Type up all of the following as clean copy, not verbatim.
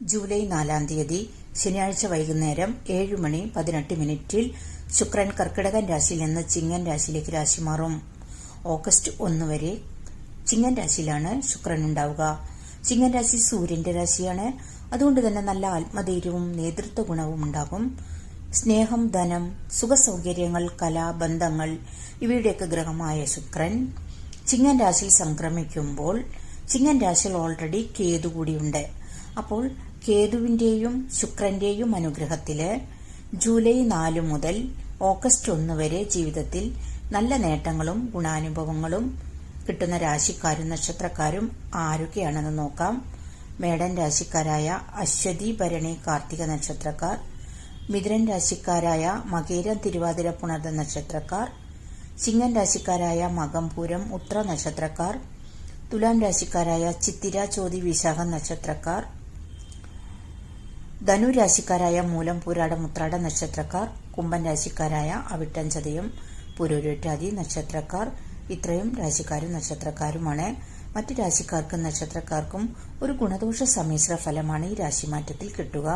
July 4-ാം തീയതി ശനിയാഴ്ച വൈകുന്നേരം 7:18 ശുക്രൻ കർക്കിടകൻ രാശിയിൽ നിന്ന് ചിങ്ങൻ രാശിയിലേക്ക് രാശി മാറും. ഓഗസ്റ്റ് 1 വരെ ചിങ്ങൻ രാശിയിലാണ് ശുക്രൻ ഉണ്ടാവുക. ചിങ്ങൻ രാശി സൂര്യന്റെ രാശിയാണ്. അതുകൊണ്ട് തന്നെ നല്ല ആത്മധൈര്യവും നേതൃത്വ ഗുണവും ഉണ്ടാകും. സ്നേഹം, ധനം, സുഖസൗകര്യങ്ങൾ, കല, ബന്ധങ്ങൾ ഇവയുടെയൊക്കെ ഗ്രഹമായ ശുക്രൻ ചിങ്ങൻ രാശിയിൽ സംക്രമിക്കുമ്പോൾ ചിങ്ങൻ രാശിയിൽ ഓൾറെഡി കേതു കൂടിയുണ്ട്. അപ്പോൾ കേതുവിന്റെയും ശുക്രന്റെയും അനുഗ്രഹത്തില് ജൂലൈ 4 മുതൽ ഓഗസ്റ്റ് 1 വരെ ജീവിതത്തിൽ നല്ല നേട്ടങ്ങളും ഗുണാനുഭവങ്ങളും കിട്ടുന്ന രാശിക്കാരും നക്ഷത്രക്കാരും ആരൊക്കെയാണെന്ന് നോക്കാം. മേടൻ രാശിക്കാരായ അശ്വതി, ഭരണി, കാർത്തിക നക്ഷത്രക്കാർ, മിഥുനൻ രാശിക്കാരായ മകേരം, തിരുവാതിര, പുണർദ നക്ഷത്രക്കാർ, ചിങ്ങൻ രാശിക്കാരായ മകം, പൂരം, ഉത്ര നക്ഷത്രക്കാർ, തുലാം രാശിക്കാരായ ചിത്തിര, ചോതി, വിശാഖം നക്ഷത്രക്കാർ, ധനു രാശിക്കാരായ മൂലം, പൂരാടം, ഉത്രാട നക്ഷത്രക്കാർ, കുംഭൻ രാശിക്കാരായ അവിട്ടം, ചതയം, പുരുരുട്ടാതി നക്ഷത്രക്കാർ. ഇത്രയും രാശിക്കാരും നക്ഷത്രക്കാരുമാണ്. മറ്റു രാശിക്കാർക്കും നക്ഷത്രക്കാർക്കും ഒരു ഗുണദോഷ സമ്മിശ്ര ഫലമാണ് ഈ രാശിമാറ്റത്തിൽ കിട്ടുക.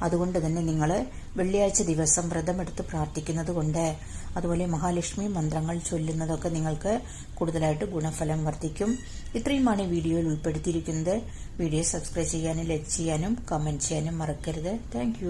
അതുകൊണ്ട് തന്നെ നിങ്ങൾ വെള്ളിയാഴ്ച ദിവസം വ്രതമെടുത്ത് പ്രാർത്ഥിക്കുന്നത് കൊണ്ട്, അതുപോലെ മഹാലക്ഷ്മി മന്ത്രങ്ങൾ ചൊല്ലുന്നതൊക്കെ നിങ്ങൾക്ക് കൂടുതലായിട്ട് ഗുണഫലം വർദ്ധിക്കും. ഇത്രയുമാണ് ഈ വീഡിയോയിൽ ഉൾപ്പെടുത്തിയിരിക്കുന്നത്. വീഡിയോ സബ്സ്ക്രൈബ് ചെയ്യാനും ലൈക്ക് ചെയ്യാനും കമന്റ് ചെയ്യാനും മറക്കരുത്. താങ്ക്